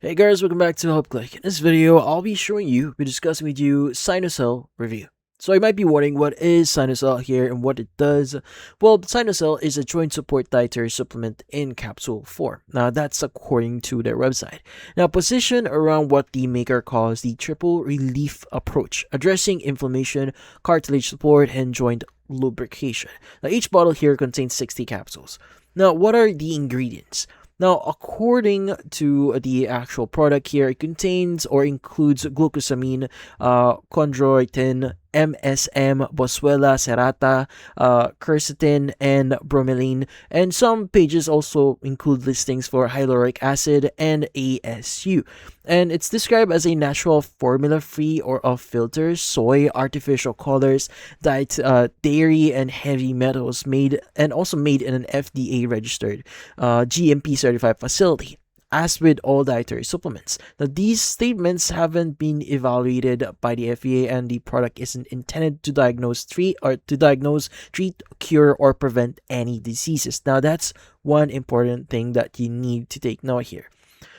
Hey guys, welcome back to HelpClick. In this video, I'll be discussing with you Synocell review. So you might be wondering what is Synocell here and what it does. Well, Synocell is a joint support dietary supplement in capsule form. Now that's according to their website. Now positioned around what the maker calls the triple relief approach, addressing inflammation, cartilage support, and joint lubrication. Now each bottle here contains 60 capsules. Now what are the ingredients? Now, according to the actual product here, it contains or includes glucosamine, chondroitin, MSM, boswellia serrata, quercetin, and bromelain. And some pages also include listings for hyaluronic acid and ASU. And it's described as a natural formula-free or of filters, soy, artificial colors, dairy, and heavy metals made and also made in an FDA-registered, GMP-certified facility. As with all dietary supplements. Now, these statements haven't been evaluated by the FDA, and the product isn't intended to treat, cure, or prevent any diseases. Now, that's one important thing that you need to take note here.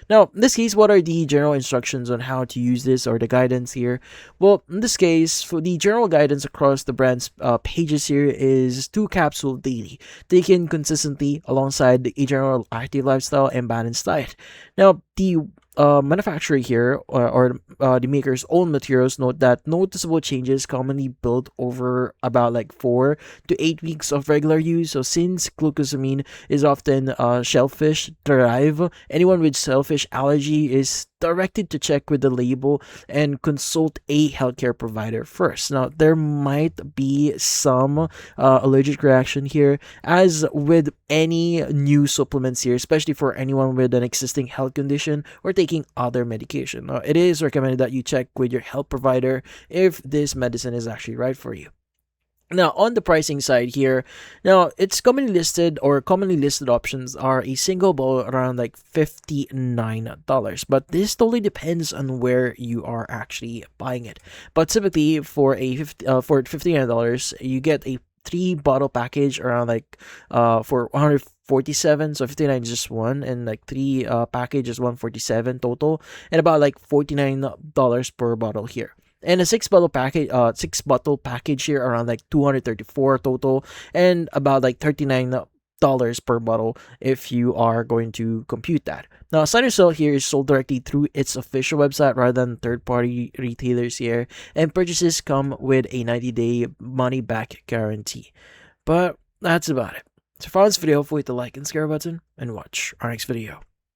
Now, in this case, what are the general instructions on how to use this or the guidance here? Well, in this case, for the general guidance across the brand's pages here is 2 capsules daily, taken consistently alongside a general active lifestyle and balanced diet. Now, the manufacturer here or the maker's own materials note that noticeable changes commonly build over about like 4 to 8 weeks of regular use. So since glucosamine is often shellfish derived, anyone with shellfish allergy is directed to check with the label and consult a healthcare provider first. Now, there might be some allergic reaction here, as with any new supplements here, especially for anyone with an existing health condition or taking other medication. Now, it is recommended that you check with your health provider if this medicine is actually right for you. Now, on the pricing side here, now it's commonly listed options are a single bowl around like $59, but this totally depends on where you are actually buying it. But typically for for $59, you get a 3 bottle package around like for 147, so 59 is just one, and like 3 package is 147 total, and about like $49 per bottle here. And a 6 bottle package here around like 234 total, and about like $39 per bottle if you are going to compute that. Now, Synocell here is sold directly through its official website rather than third-party retailers here, and purchases come with a 90-day money-back guarantee. But that's about it. So for this video, hopefully hit the like and share button, and watch our next video.